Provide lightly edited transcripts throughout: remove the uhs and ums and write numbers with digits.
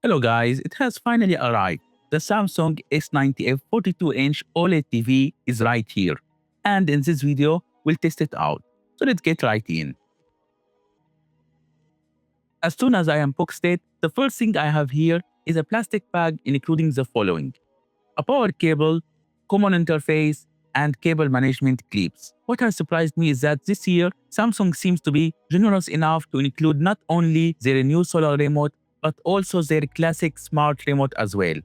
Hello guys, it has finally arrived. The Samsung S90F 42-inch OLED TV is right here. And in this video, we'll test it out. So let's get right in. As soon as I unboxed it, the first thing I have here is a plastic bag including the following: a power cable, common interface, and cable management clips. What has surprised me is that this year, Samsung seems to be generous enough to include not only their new solar remote, but also their classic smart remote as well.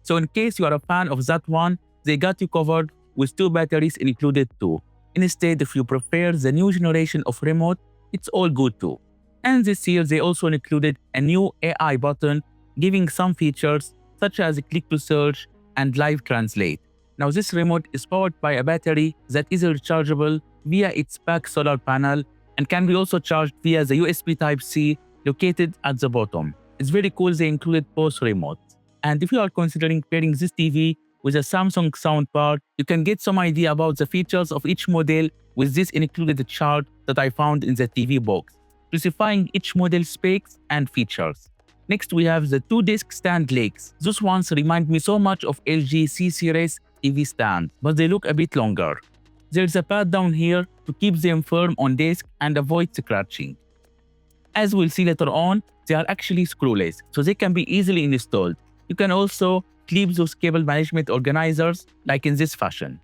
So in case you are a fan of that one, they got you covered with two batteries included too. Instead, if you prefer the new generation of remote, it's all good too. And this year, they also included a new AI button giving some features such as click to search and live translate. Now this remote is powered by a battery that is rechargeable via its back solar panel and can be also charged via the USB Type-C located at the bottom. It's very cool they included both remotes. And if you are considering pairing this TV with a Samsung soundbar, you can get some idea about the features of each model with this included chart that I found in the TV box, specifying each model's specs and features. Next, we have the two-disc stand legs. Those ones remind me so much of LG C-Series TV stand, but they look a bit longer. There's a pad down here to keep them firm on desk and avoid scratching. As we'll see later on, they are actually screwless, so they can be easily installed. You can also clip those cable management organizers like in this fashion.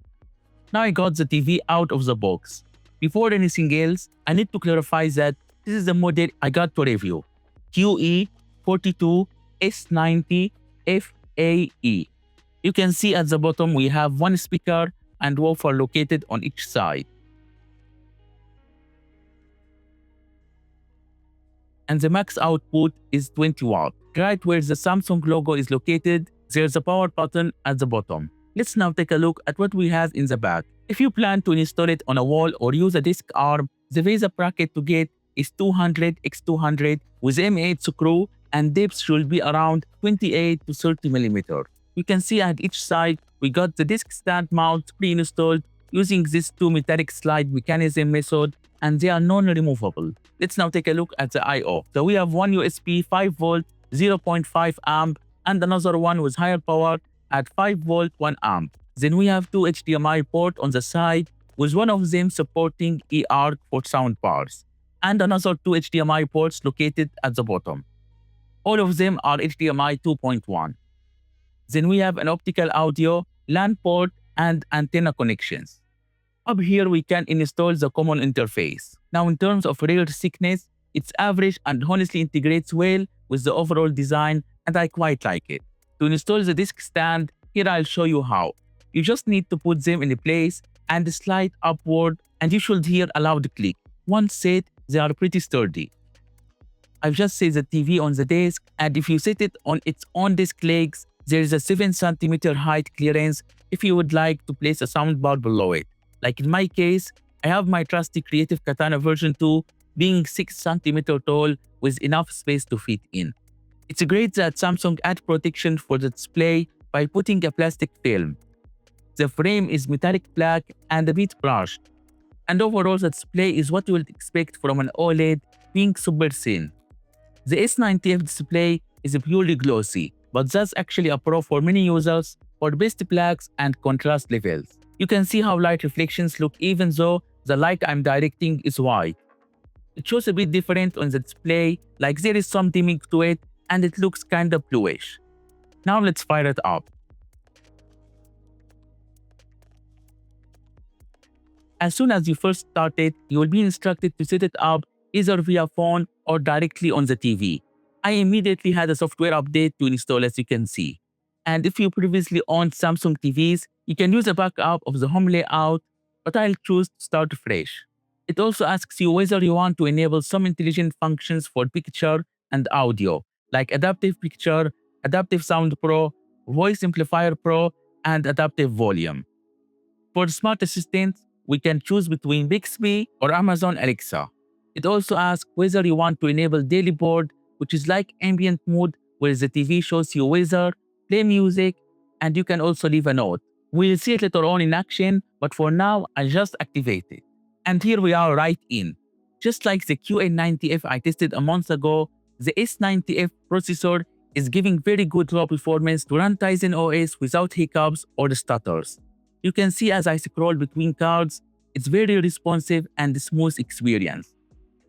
Now I got the TV out of the box. Before anything else, I need to clarify that this is the model I got to review: QE42 S90FAE. You can see at the bottom we have one speaker and woofer located on each side. And the max output is 20 watts. Right where the Samsung logo is located, there's a power button at the bottom. Let's now take a look at what we have in the back. If you plan to install it on a wall or use a disc arm, the VESA bracket to get is 200x200 with M8 screw, and depth should be around 28 to 30 mm. You can see at each side we got the disc stand mount pre-installed using this two metallic slide mechanism method, and they are non-removable. Let's now take a look at the I/O. So we have one USB 5V 0.5 amp and another one with higher power at 5V 1 amp. Then we have two HDMI ports on the side, with one of them supporting eARC for sound bars, and another two HDMI ports located at the bottom. All of them are HDMI 2.1. Then we have an optical audio, LAN port, and antenna connections. Up here we can install the common interface. Now in terms of rear thickness, it's average and honestly integrates well with the overall design, and I quite like it. To install the disc stand, here I'll show you how. You just need to put them in place and slide upward, and you should hear a loud click. Once set, they are pretty sturdy. I've just set the TV on the desk, and if you set it on its own disc legs, there is a 7 cm height clearance if you would like to place a soundbar below it. Like in my case, I have my trusty Creative Katana version 2 being 6 cm tall with enough space to fit in. It's great that Samsung added protection for the display by putting a plastic film. The frame is metallic black and a bit brushed. And overall the display is what you would expect from an OLED, being super thin. The S90F display is purely glossy, but that's actually a pro for many users for best blacks and contrast levels. You can see how light reflections look even though the light I'm directing is white. It shows a bit different on the display, like there is some dimming to it and it looks kinda bluish. Now let's fire it up. As soon as you first start it, you will be instructed to set it up either via phone or directly on the TV. I immediately had a software update to install, as you can see. And if you previously owned Samsung TVs, you can use a backup of the home layout, but I'll choose to start fresh. It also asks you whether you want to enable some intelligent functions for picture and audio, like Adaptive Picture, Adaptive Sound Pro, Voice Amplifier Pro, and Adaptive Volume. For Smart Assistant, we can choose between Bixby or Amazon Alexa. It also asks whether you want to enable Daily Board, which is like ambient mode where the TV shows you weather, play music, and you can also leave a note. We'll see it later on in action, but for now, I just activate it. And here we are right in. Just like the QA90F I tested a month ago, the S90F processor is giving very good raw performance to run Tizen OS without hiccups or stutters. You can see as I scroll between cards, it's very responsive and smooth experience.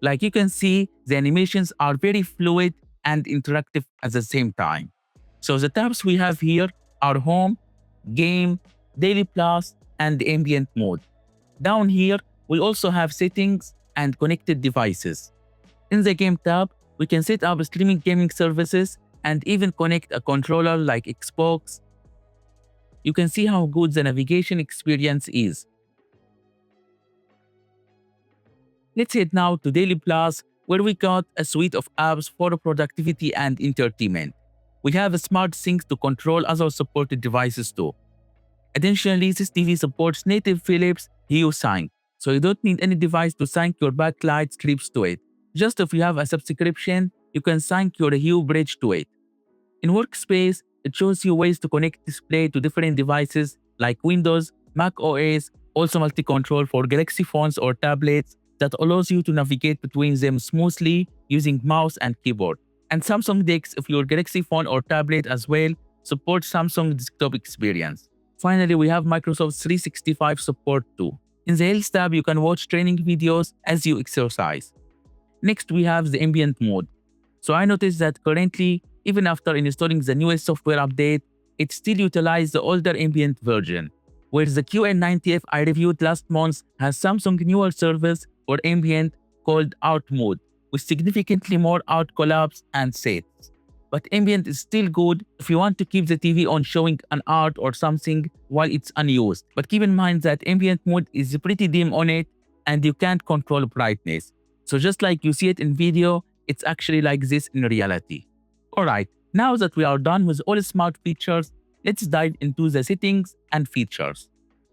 Like you can see, the animations are very fluid and interactive at the same time. So the tabs we have here are Home, Game, Daily Plus, and Ambient Mode. Down here, we also have Settings and Connected Devices. In the Game tab, we can set up streaming gaming services and even connect a controller like Xbox. You can see how good the navigation experience is. Let's head now to Daily Plus, where we got a suite of apps for productivity and entertainment. We have a smart syncs to control other supported devices too. Additionally, this TV supports native Philips Hue Sync, so you don't need any device to sync your backlight strips to it. Just if you have a subscription, you can sync your Hue bridge to it. In Workspace, it shows you ways to connect display to different devices like Windows, Mac OS, also multi-control for Galaxy phones or tablets that allows you to navigate between them smoothly using mouse and keyboard. And Samsung DeX if your Galaxy phone or tablet as well supports Samsung desktop experience. Finally, we have Microsoft 365 support too. In the Health tab, you can watch training videos as you exercise. Next, we have the ambient mode. So I noticed that currently, even after installing the newest software update, it still utilizes the older ambient version. Whereas the QN90F I reviewed last month has Samsung newer service for ambient called Art Mode, with significantly more art collabs and sets. But ambient is still good if you want to keep the TV on showing an art or something while it's unused. But keep in mind that ambient mode is pretty dim on it and you can't control brightness. So just like you see it in video, it's actually like this in reality. Alright, now that we are done with all smart features, let's dive into the settings and features.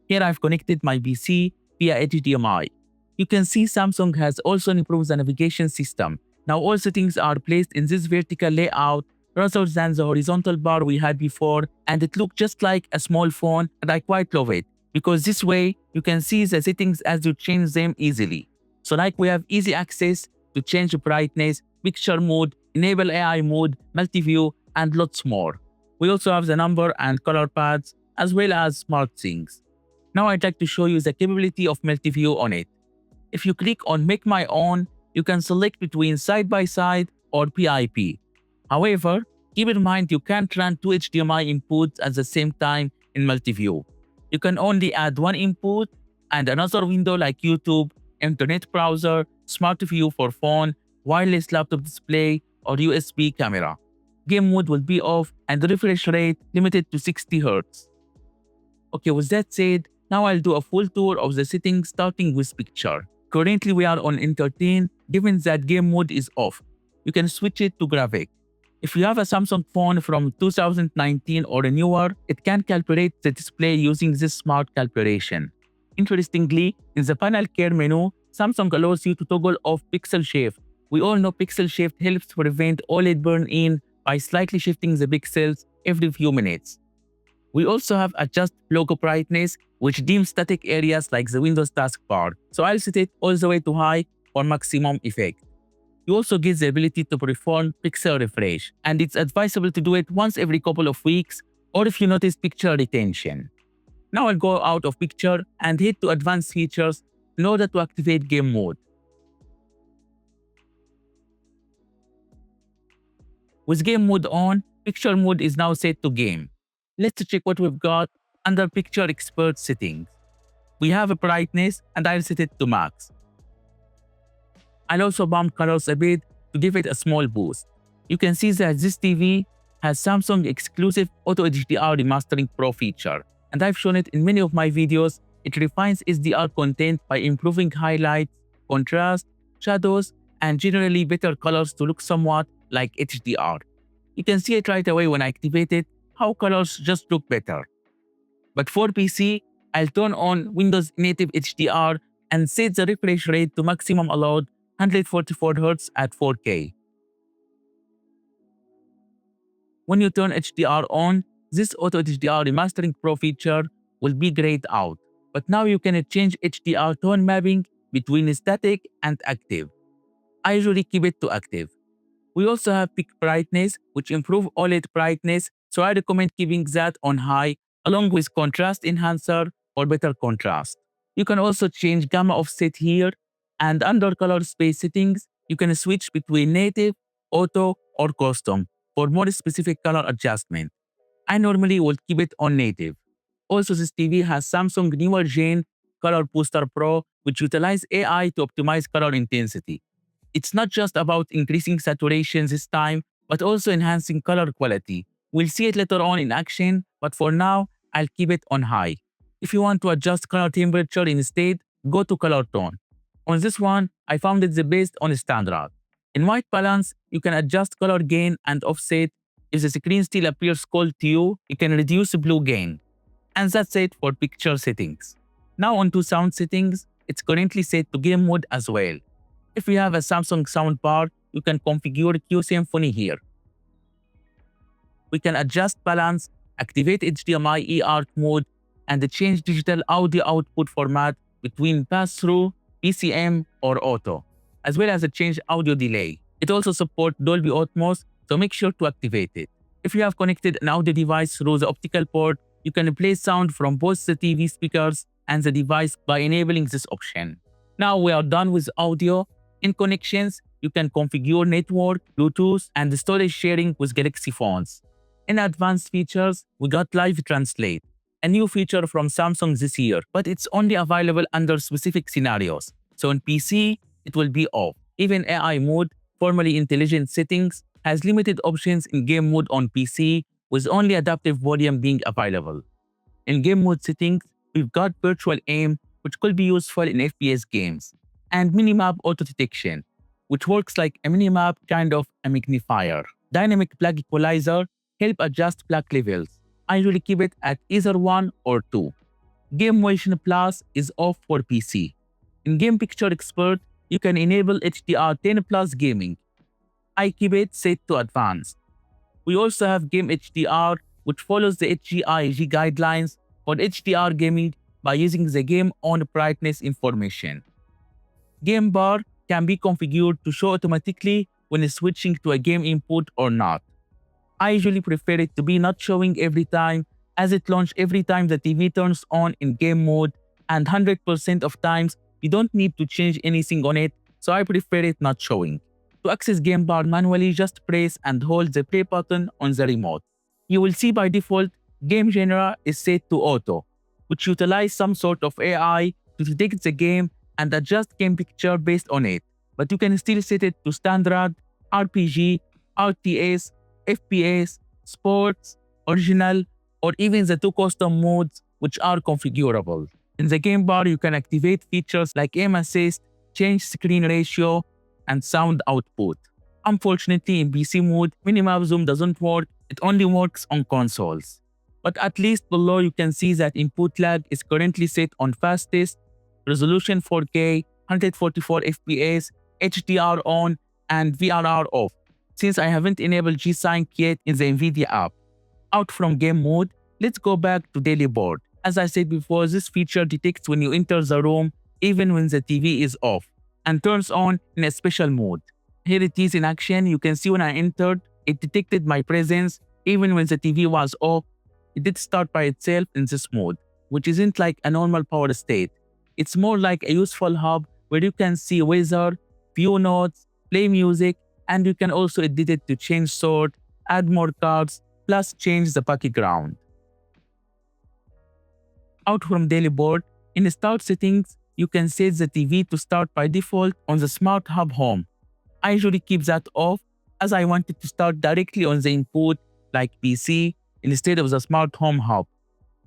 Here I've connected my PC via HDMI. You can see Samsung has also improved the navigation system. Now all settings are placed in this vertical layout rather than the horizontal bar we had before, and it looks just like a small phone, and I quite love it because this way you can see the settings as you change them easily. So like we have easy access to change brightness, picture mode, enable AI mode, multi-view, and lots more. We also have the number and color pads as well as smart things. Now I'd like to show you the capability of multi-view on it. If you click on Make My Own, you can select between side-by-side or PIP. However, keep in mind you can't run two HDMI inputs at the same time in multi-view. You can only add one input and another window like YouTube, internet browser, smart view for phone, wireless laptop display, or USB camera. Game mode will be off and the refresh rate limited to 60 Hz. Okay, with that said, now I'll do a full tour of the settings starting with picture. Currently we are on entertain, given that game mode is off. You can switch it to graphic. If you have a Samsung phone from 2019 or newer, it can calculate the display using this smart calculation. Interestingly, in the panel care menu, Samsung allows you to toggle off pixel shift. We all know pixel shift helps to prevent OLED burn-in by slightly shifting the pixels every few minutes. We also have adjust logo brightness, which dims static areas like the Windows taskbar, so I'll set it all the way to high for maximum effect. You also get the ability to perform pixel refresh, and it's advisable to do it once every couple of weeks or if you notice picture retention. Now I'll go out of picture and head to advanced features in order to activate game mode. With game mode on, picture mode is now set to game. Let's check what we've got under Picture Expert settings. We have a brightness and I'll set it to max. I'll also bump colors a bit to give it a small boost. You can see that this TV has Samsung exclusive Auto HDR Remastering Pro feature, and I've shown it in many of my videos. It refines SDR content by improving highlights, contrast, shadows, and generally better colors to look somewhat like HDR. You can see it right away when I activate it, how colors just look better. But for PC, I'll turn on Windows native HDR and set the refresh rate to maximum allowed 144 Hz at 4K. When you turn HDR on, this Auto HDR Remastering Pro feature will be grayed out. But now you can change HDR tone mapping between static and active. I usually keep it to active. We also have peak brightness, which improve OLED brightness, so I recommend keeping that on high, along with contrast enhancer for better contrast. You can also change gamma offset here, and under color space settings, you can switch between native, auto, or custom for more specific color adjustment. I normally will keep it on native. Also, this TV has Samsung newer Gen Color Booster Pro, which utilize AI to optimize color intensity. It's not just about increasing saturation this time, but also enhancing color quality. We'll see it later on in action, but for now, I'll keep it on high. If you want to adjust color temperature instead, go to color tone. On this one, I found it the best on standard. In white balance, you can adjust color gain and offset. If the screen still appears cold to you, you can reduce blue gain. And that's it for picture settings. Now onto sound settings, it's currently set to game mode as well. If you have a Samsung soundbar, you can configure Q Symphony here. We can adjust balance, activate HDMI eARC mode, and change digital audio output format between pass-through, PCM, or auto, as well as change audio delay. It also supports Dolby Atmos, so make sure to activate it. If you have connected an audio device through the optical port, you can play sound from both the TV speakers and the device by enabling this option. Now we are done with audio. In connections, you can configure network, Bluetooth, and storage sharing with Galaxy phones. In advanced features, we got Live Translate, a new feature from Samsung this year, but it's only available under specific scenarios. So on PC, it will be off. Even AI mode, formerly intelligent settings, has limited options in game mode on PC, with only adaptive volume being available. In game mode settings, we've got virtual aim, which could be useful in FPS games, and minimap auto detection, which works like a minimap kind of a magnifier. Dynamic black equalizer help adjust black levels. I usually keep it at either 1 or 2. Game Motion Plus is off for PC. In Game Picture Expert, you can enable HDR10 Plus gaming. I keep it set to advanced. We also have Game HDR, which follows the HGIG guidelines for HDR gaming by using the game on brightness information. Game bar can be configured to show automatically when switching to a game input or not. I usually prefer it to be not showing every time, as it launches every time the TV turns on in game mode, and 100% of times you don't need to change anything on it, so I prefer it not showing. To access game bar manually, just press and hold the play button on the remote. You will see by default, game genre is set to auto, which utilizes some sort of AI to detect the game and adjust game picture based on it, but you can still set it to standard, RPG, RTS, FPS, sports, original, or even the 2 custom modes which are configurable. In the game bar, you can activate features like aim assist, change screen ratio, and sound output. Unfortunately, in PC mode, minimap zoom doesn't work, it only works on consoles. But at least below you can see that input lag is currently set on fastest, resolution 4K, 144 FPS, HDR on, and VRR off, since I haven't enabled G-Sync yet in the NVIDIA app. Out from game mode, let's go back to daily board. As I said before, this feature detects when you enter the room even when the TV is off, and turns on in a special mode. Here it is in action. You can see when I entered, it detected my presence even when the TV was off. It did start by itself in this mode, which isn't like a normal power state. It's more like a useful hub where you can see weather, view notes, play music, and you can also edit it to change sort, add more cards, plus change the background. Out from daily board, in the start settings, you can set the TV to start by default on the Smart Hub Home. I usually keep that off as I want it to start directly on the input like PC instead of the Smart Home Hub.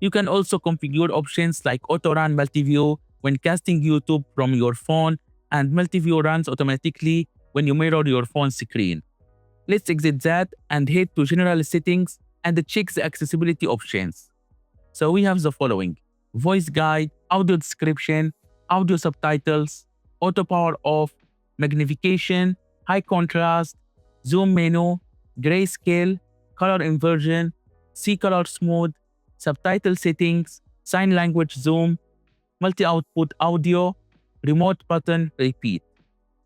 You can also configure options like Auto Run Multiview when casting YouTube from your phone, and Multiview runs automatically when you mirror your phone screen. Let's exit that and head to General Settings and check the accessibility options. So we have the following: voice guide, audio description, audio subtitles, auto power off, magnification, high contrast, zoom menu, grayscale, color inversion, C color smooth, subtitle settings, sign language zoom, multi-output audio, remote button repeat.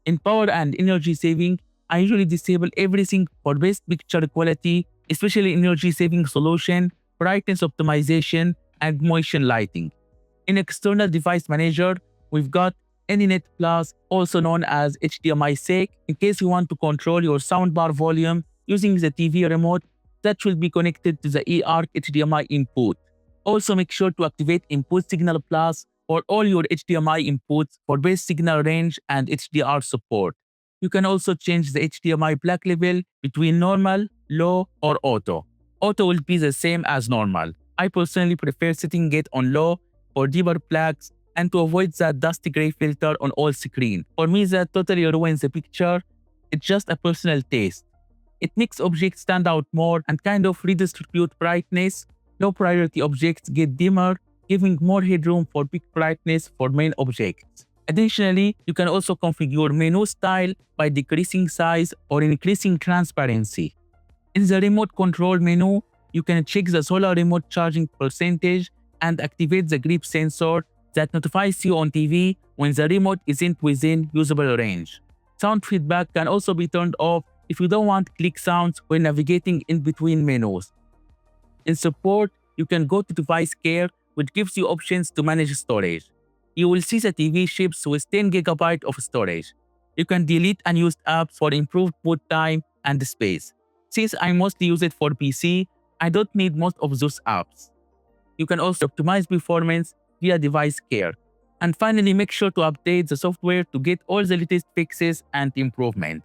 In power and energy saving, I usually disable everything for best picture quality, especially energy-saving solution, brightness optimization, and motion lighting. In External Device Manager, we've got Anynet Plus, also known as HDMI SEC, in case you want to control your soundbar volume using the TV remote that will be connected to the eARC HDMI input. Also make sure to activate Input Signal Plus for all your HDMI inputs for best signal range and HDR support. You can also change the HDMI black level between normal, low, or auto. Auto will be the same as normal. I personally prefer setting it on low for deeper blacks and to avoid that dusty gray filter on all screen. For me, that totally ruins the picture. It's just a personal taste. It makes objects stand out more and kind of redistribute brightness. Low priority objects get dimmer, giving more headroom for peak brightness for main objects. Additionally, you can also configure menu style by decreasing size or increasing transparency. In the remote control menu, you can check the solar remote charging percentage and activate the grip sensor that notifies you on TV when the remote isn't within usable range. Sound feedback can also be turned off if you don't want click sounds when navigating in between menus. In support, you can go to Device Care, which gives you options to manage storage. You will see the TV ships with 10 GB of storage. You can delete unused apps for improved boot time and space. Since I mostly use it for PC, I don't need most of those apps. You can also optimize performance via Device Care. And finally, make sure to update the software to get all the latest fixes and improvements.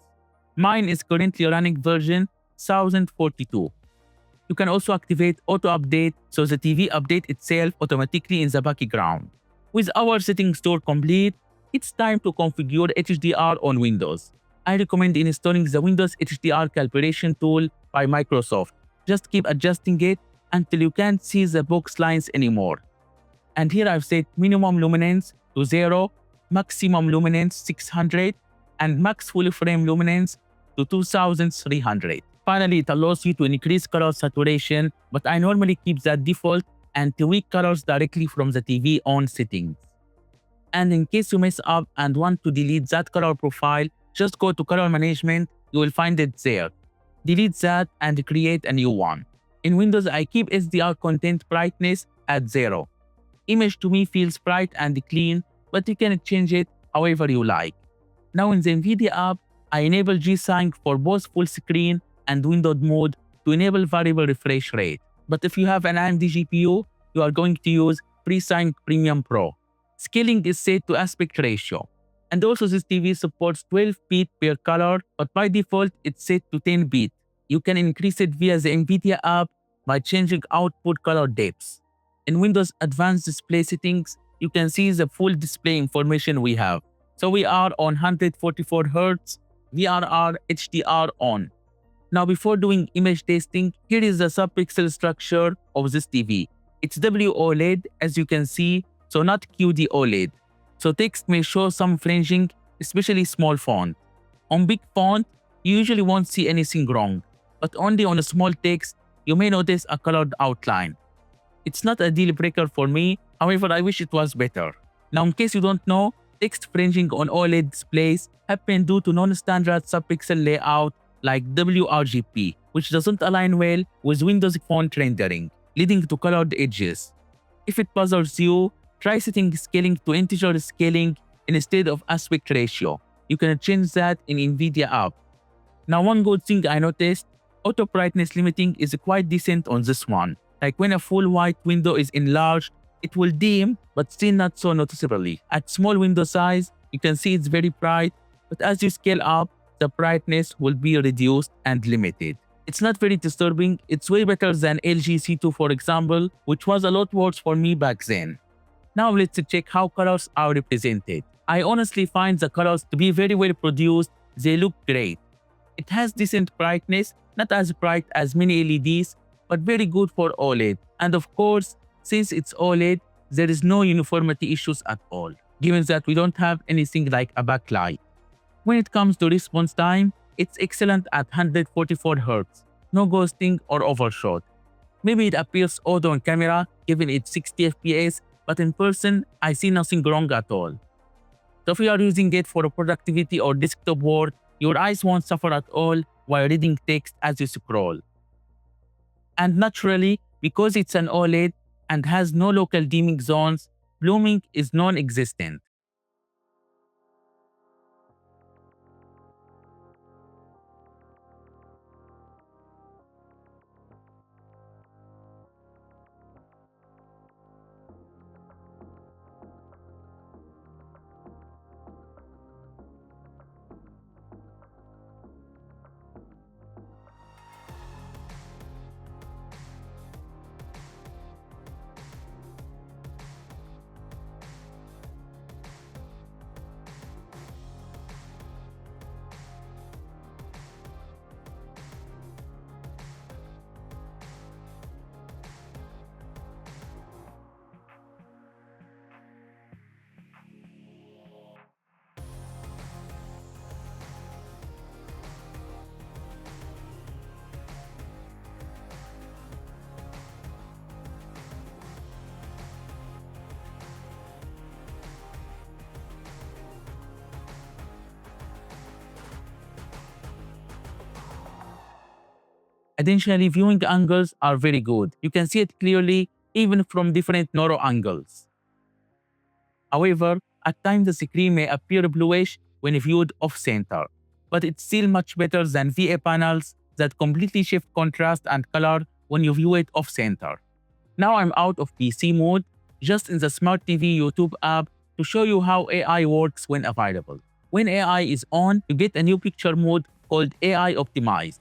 Mine is currently running version 1042. You can also activate auto update so the TV updates itself automatically in the background. With our settings tour complete, it's time to configure HDR on Windows. I recommend installing the Windows HDR calibration tool by Microsoft. Just keep adjusting it until you can't see the box lines anymore. And here I've set minimum luminance to 0, maximum luminance 600, and max full frame luminance to 2300. Finally, it allows you to increase color saturation, but I normally keep that default and tweak colors directly from the TV on settings. And in case you mess up and want to delete that color profile, just go to color management, you will find it there. Delete that and create a new one. In Windows, I keep SDR content brightness at 0. Image to me feels bright and clean, but you can change it however you like. Now in the NVIDIA app, I enable G-Sync for both full screen and windowed mode to enable variable refresh rate. But if you have an AMD GPU, you are going to use FreeSync Premium Pro. Scaling is set to aspect ratio. And also this TV supports 12 bit per color, but by default it's set to 10 bit. You can increase it via the NVIDIA app by changing output color depths. In Windows Advanced Display Settings, you can see the full display information we have. So we are on 144 Hz, VRR HDR on. Now before doing image testing, here is the subpixel structure of this TV. It's WOLED as you can see, so not QD OLED. So text may show some fringing, especially small font. On big font, you usually won't see anything wrong, but only on a small text, you may notice a colored outline. It's not a deal breaker for me, however I wish it was better. Now in case you don't know, text fringing on OLED displays happen due to non-standard subpixel layout like WRGB, which doesn't align well with Windows font rendering, leading to colored edges. If it bothers you, try setting scaling to integer scaling instead of aspect ratio. You can change that in NVIDIA app. Now one good thing I noticed, auto brightness limiting is quite decent on this one. Like when a full white window is enlarged, it will dim, but still not so noticeably. At small window size, you can see it's very bright, but as you scale up, the brightness will be reduced and limited. It's not very disturbing, it's way better than LG C2 for example, which was a lot worse for me back then. Now let's check how colors are represented. I honestly find the colors to be very well produced, they look great. It has decent brightness, not as bright as many LEDs, but very good for OLED. And of course, since it's OLED, there is no uniformity issues at all, given that we don't have anything like a backlight. When it comes to response time, it's excellent at 144 Hz, no ghosting or overshot. Maybe it appears odd on camera given it's 60 FPS, but in person, I see nothing wrong at all. So if you are using it for productivity or desktop work, Your eyes won't suffer at all while reading text as you scroll. And naturally, because it's an OLED and has no local dimming zones, blooming is non-existent. Additionally, viewing angles are very good. You can see it clearly even from different narrow angles. However, at times the screen may appear bluish when viewed off-center, but it's still much better than VA panels that completely shift contrast and color when you view it off-center. Now I'm out of PC mode, just in the Smart TV YouTube app to show you how AI works when available. When AI is on, you get a new picture mode called AI Optimized.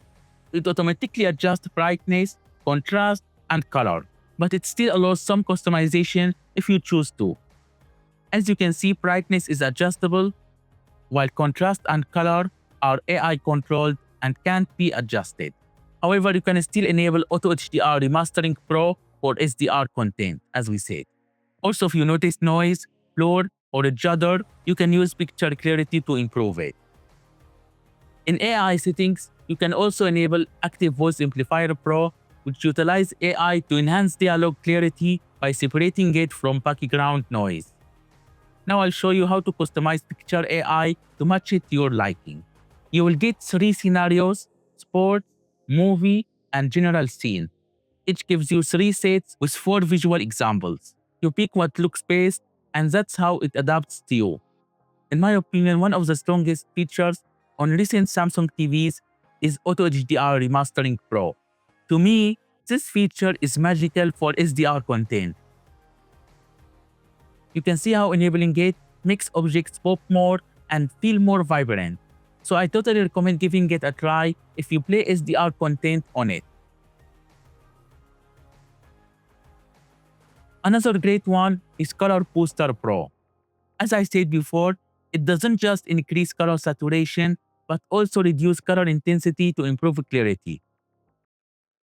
It automatically adjusts brightness, contrast, and color, but it still allows some customization if you choose to. As you can see, brightness is adjustable, while contrast and color are AI controlled and can't be adjusted. However, you can still enable Auto HDR Remastering Pro for SDR content, as we said. Also, if you notice noise, blur, or a judder, you can use picture clarity to improve it. In AI settings, you can also enable Active Voice Amplifier Pro, which utilizes AI to enhance dialogue clarity by separating it from background noise. Now I'll show you how to customize Picture AI to match it to your liking. You will get 3 scenarios: sport, movie, and general scene. Each gives you 3 sets with 4 visual examples. You pick what looks best, and that's how it adapts to you. In my opinion, one of the strongest features on recent Samsung TVs is Auto HDR Remastering Pro. To me, this feature is magical for SDR content. You can see how enabling it makes objects pop more and feel more vibrant. So I totally recommend giving it a try if you play SDR content on it. Another great one is Color Booster Pro. As I said before, it doesn't just increase color saturation, but also reduce color intensity to improve clarity.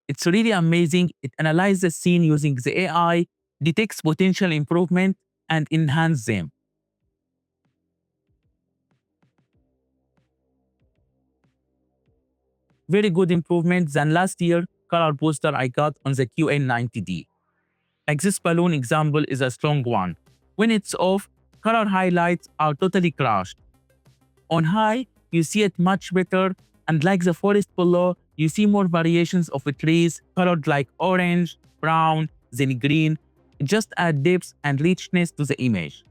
It's really amazing. It analyzes the scene using the AI, detects potential improvement, and enhances them. Very good improvement than last year color booster I got on the QN90D. Like this balloon example is a strong one. When it's off, color highlights are totally crushed. On high, you see it much better, and like the forest below, you see more variations of the trees colored like orange, brown, then green. It just adds depth and richness to the image.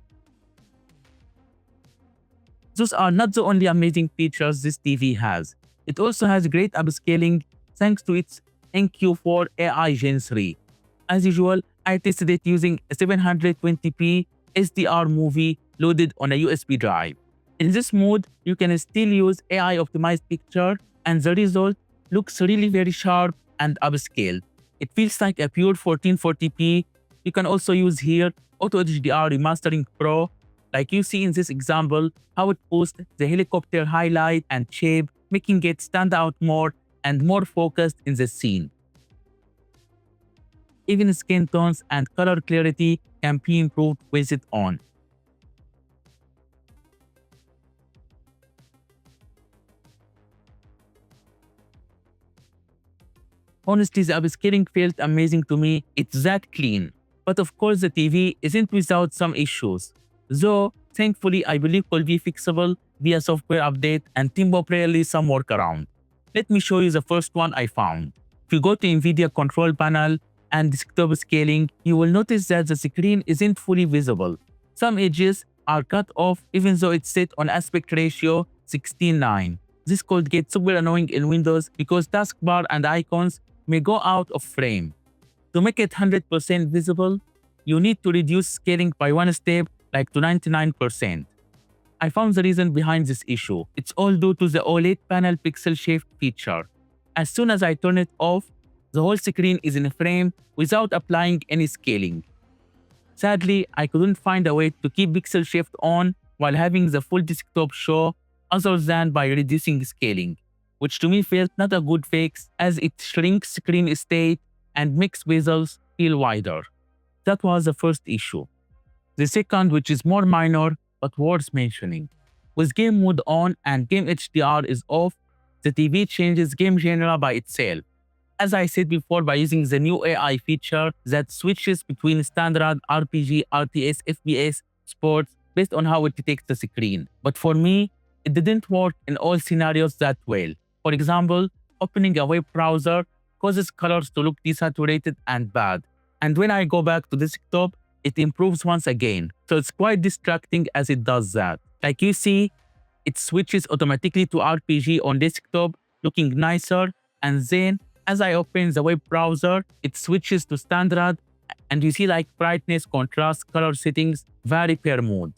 Those are not the only amazing features this TV has. It also has great upscaling thanks to its NQ4 AI Gen 3. As usual, I tested it using a 720p SDR movie loaded on a USB drive. In this mode, you can still use AI optimized picture, and the result looks really very sharp and upscaled. It feels like a pure 1440p. You can also use here Auto HDR Remastering Pro, like you see in this example, how it boosts the helicopter highlight and shape, making it stand out more and more focused in the scene. Even skin tones and color clarity can be improved with it on. Honestly, the upscaling felt amazing to me. It's that clean. But of course, the TV isn't without some issues. Though, thankfully, I believe could be fixable via software update and temporarily some workaround. Let me show you the first one I found. If you go to NVIDIA control panel and desktop scaling, you will notice that the screen isn't fully visible. Some edges are cut off even though it's set on aspect ratio 16:9. This could get super annoying in Windows because taskbar and icons may go out of frame. To make it 100% visible, you need to reduce scaling by one step, like to 99%. I found the reason behind this issue. It's all due to the OLED panel pixel shift feature. As soon as I turn it off, the whole screen is in frame without applying any scaling. Sadly, I couldn't find a way to keep pixel shift on while having the full desktop show other than by reducing scaling, which to me felt not a good fix as it shrinks screen state and makes bezels feel wider. That was the first issue. The second, which is more minor but worth mentioning. With game mode on and game HDR is off, the TV changes game genre by itself. As I said before, by using the new AI feature that switches between standard RPG, RTS, FPS, sports based on how it detects the screen. But for me, it didn't work in all scenarios that well. For example, opening a web browser causes colors to look desaturated and bad. And when I go back to desktop, it improves once again. So it's quite distracting as it does that. Like you see, it switches automatically to RPG on desktop, looking nicer, and then as I open the web browser, it switches to standard, and you see like brightness, contrast, color settings vary per mode.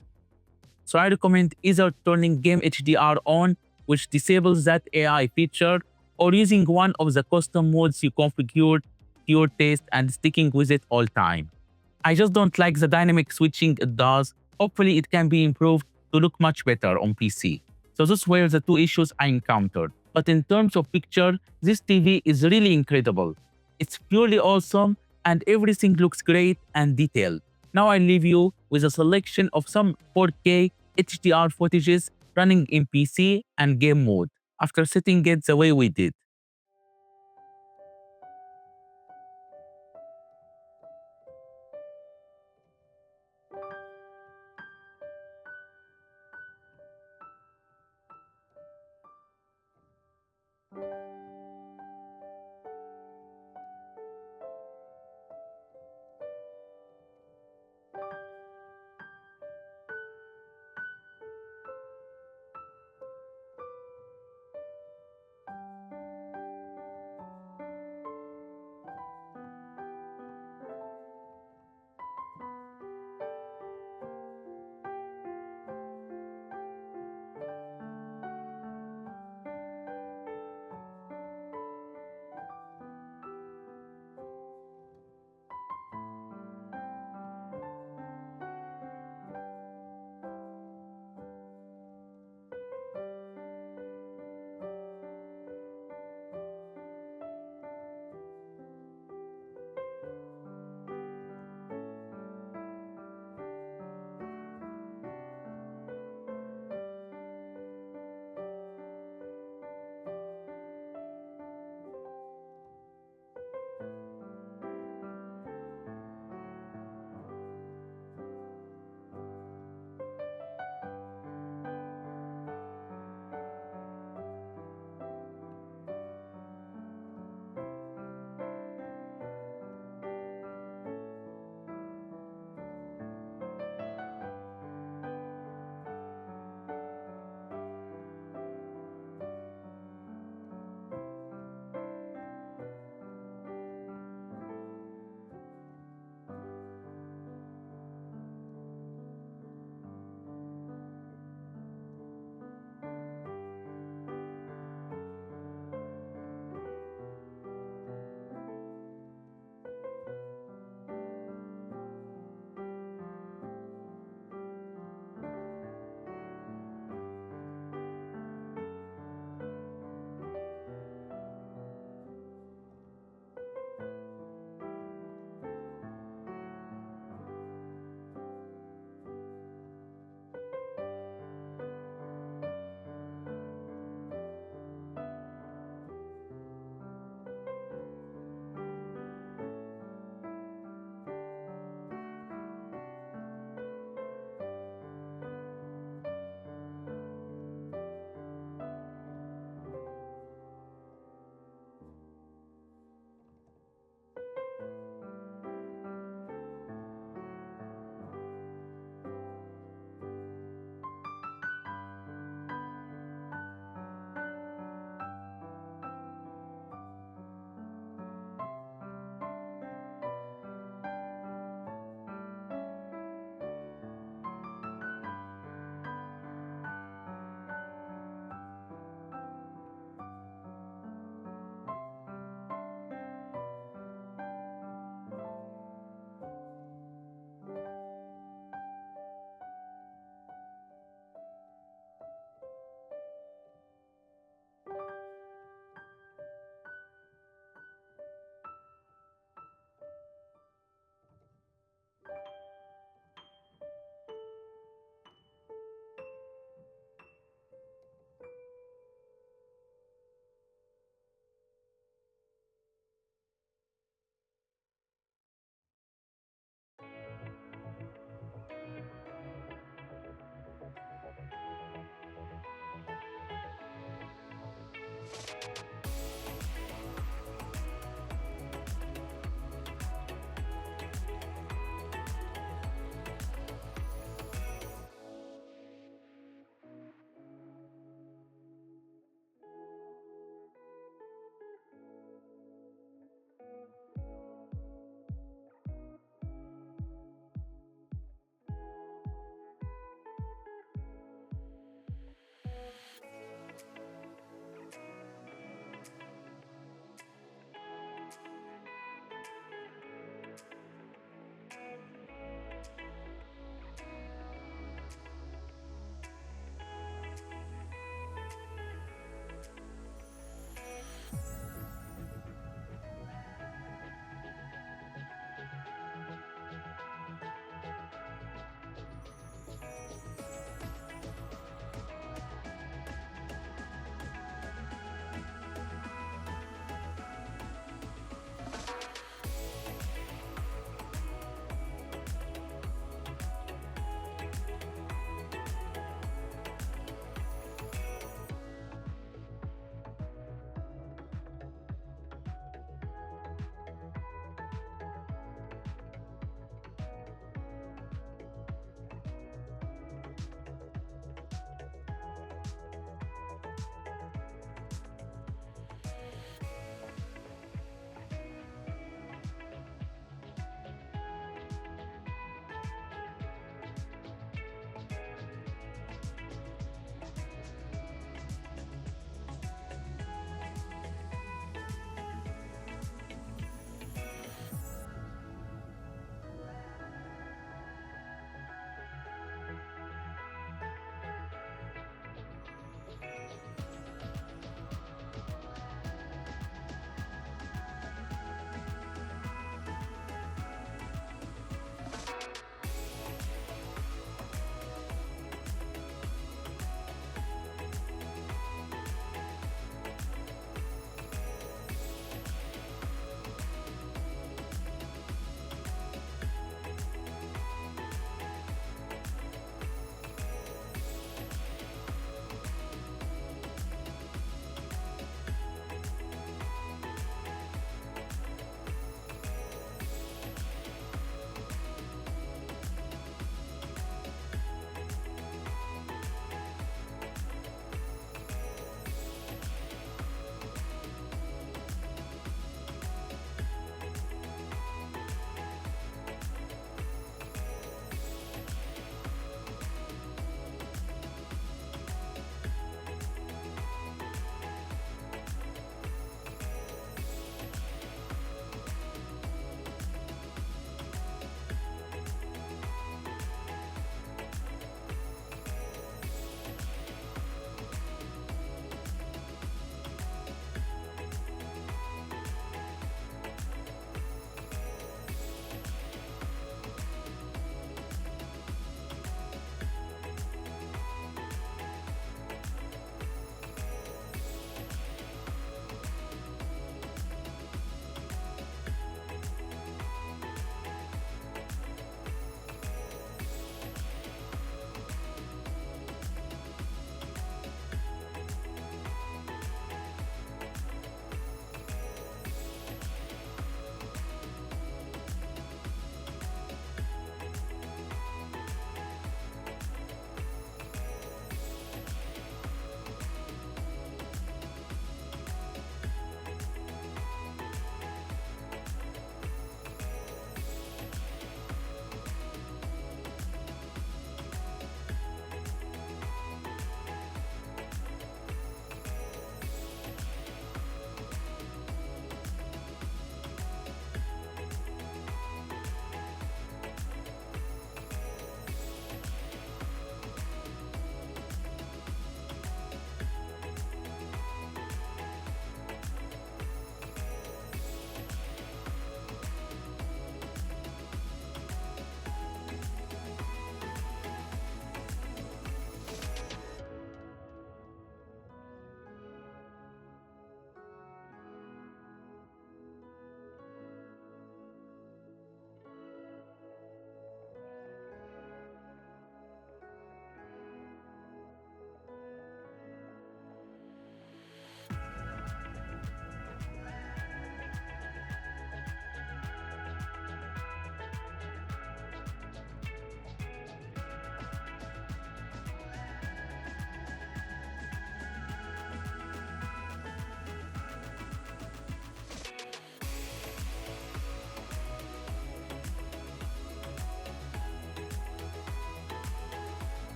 So I recommend either turning Game HDR on, which disables that AI feature, or using one of the custom modes you configured to your taste and sticking with it all time. I just don't like the dynamic switching it does. Hopefully it can be improved to look much better on PC. So those were the two issues I encountered. But in terms of picture, this TV is really incredible. It's purely awesome and everything looks great and detailed. Now I leave you with a selection of some 4K HDR footages running in PC and game mode after setting it the way we did.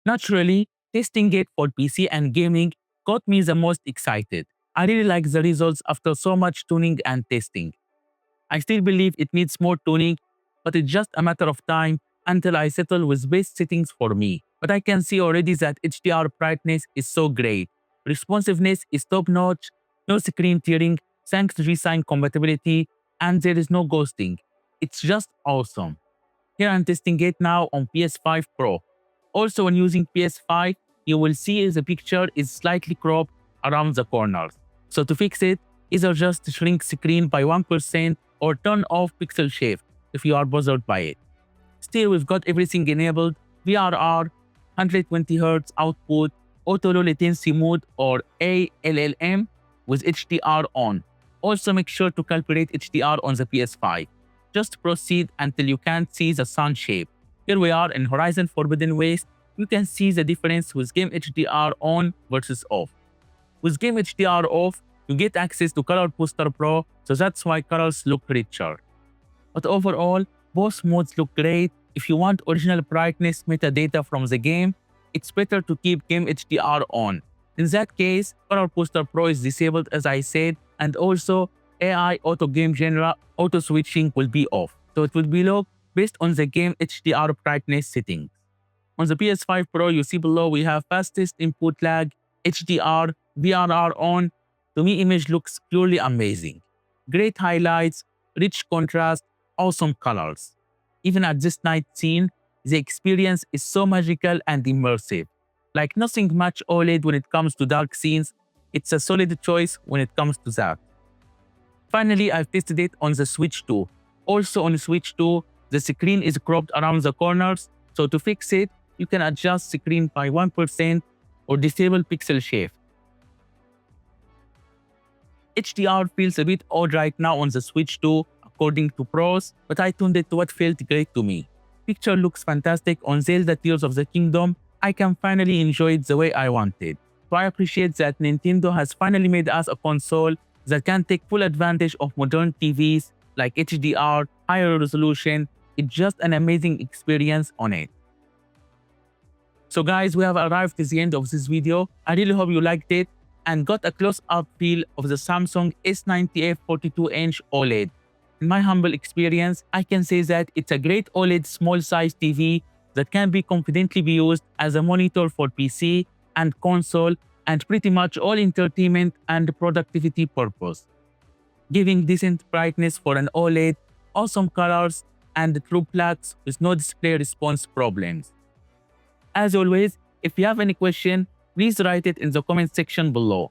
Naturally, testing it for PC and gaming got me the most excited. I really like the results after so much tuning and testing. I still believe it needs more tuning, but it's just a matter of time until I settle with best settings for me. But I can see already that HDR brightness is so great. Responsiveness is top notch, no screen tearing, thanks to G-Sign compatibility, and there is no ghosting. It's just awesome. Here I'm testing it now on PS5 Pro. Also, when using PS5, you will see the picture is slightly cropped around the corners. So to fix it, either just shrink screen by 1% or turn off pixel shift if you are bothered by it. Still, we've got everything enabled: VRR, 120Hz output, auto low latency mode or ALLM with HDR on. Also, make sure to calculate HDR on the PS5. Just proceed until you can't see the sun shape. Here we are in Horizon Forbidden West. You can see the difference with Game HDR on versus off. With Game HDR off, you get access to Color Booster Pro, so that's why colors look richer. But overall, both modes look great. If you want original brightness metadata from the game, it's better to keep Game HDR on. In that case, Color Booster Pro is disabled as I said, and also AI Auto Game Genre auto switching will be off, so it will be locked based on the game HDR brightness settings. On the PS5 Pro, you see below we have fastest input lag, HDR, VRR on. To me, image looks purely amazing. Great highlights, rich contrast, awesome colors. Even at this night scene, the experience is so magical and immersive. Like nothing much OLED when it comes to dark scenes, it's a solid choice when it comes to that. Finally, I've tested it on the Switch 2. Also on Switch 2, the screen is cropped around the corners, so to fix it, you can adjust screen by 1% or disable pixel shift. HDR feels a bit odd right now on the Switch 2 according to pros, but I tuned it to what felt great to me. Picture looks fantastic on Zelda Tears of the Kingdom. I can finally enjoy it the way I wanted. So I appreciate that Nintendo has finally made us a console that can take full advantage of modern TVs like HDR, higher resolution. It's just an amazing experience on it. So guys, we have arrived at the end of this video. I really hope you liked it and got a close-up feel of the Samsung S90F 42-inch OLED. In my humble experience, I can say that it's a great OLED small-size TV that can be confidently be used as a monitor for PC and console and pretty much all entertainment and productivity purpose, giving decent brightness for an OLED, awesome colors, and true blacks with no display response problems. As always, if you have any question, please write it in the comment section below.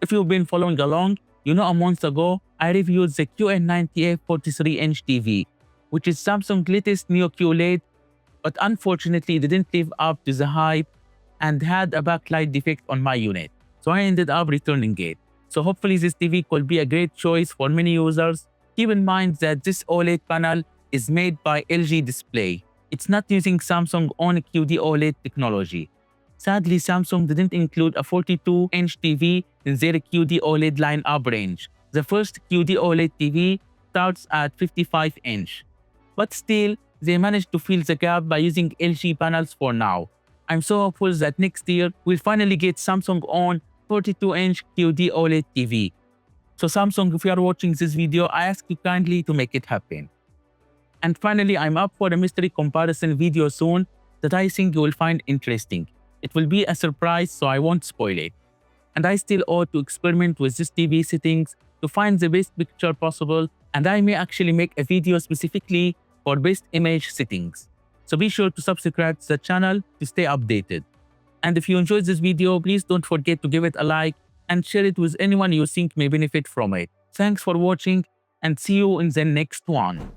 If you've been following along, you know a month ago, I reviewed the QN90F 43-inch TV, which is Samsung's latest Neo QLED, but unfortunately it didn't live up to the hype and had a backlight defect on my unit, so I ended up returning it. So hopefully this TV could be a great choice for many users. Keep in mind that this OLED panel is made by LG Display. It's not using Samsung's own QD OLED technology. Sadly, Samsung didn't include a 42-inch TV in their QD OLED lineup range. The first QD OLED TV starts at 55-inch. But still, they managed to fill the gap by using LG panels for now. I'm so hopeful that next year we'll finally get Samsung's own 42-inch QD OLED TV. So Samsung, if you are watching this video, I ask you kindly to make it happen. And finally, I'm up for a mystery comparison video soon that I think you will find interesting. It will be a surprise, so I won't spoil it. And I still ought to experiment with this TV settings to find the best picture possible, and I may actually make a video specifically for best image settings. So be sure to subscribe to the channel to stay updated. And if you enjoyed this video, please don't forget to give it a like and share it with anyone you think may benefit from it. Thanks for watching and see you in the next one.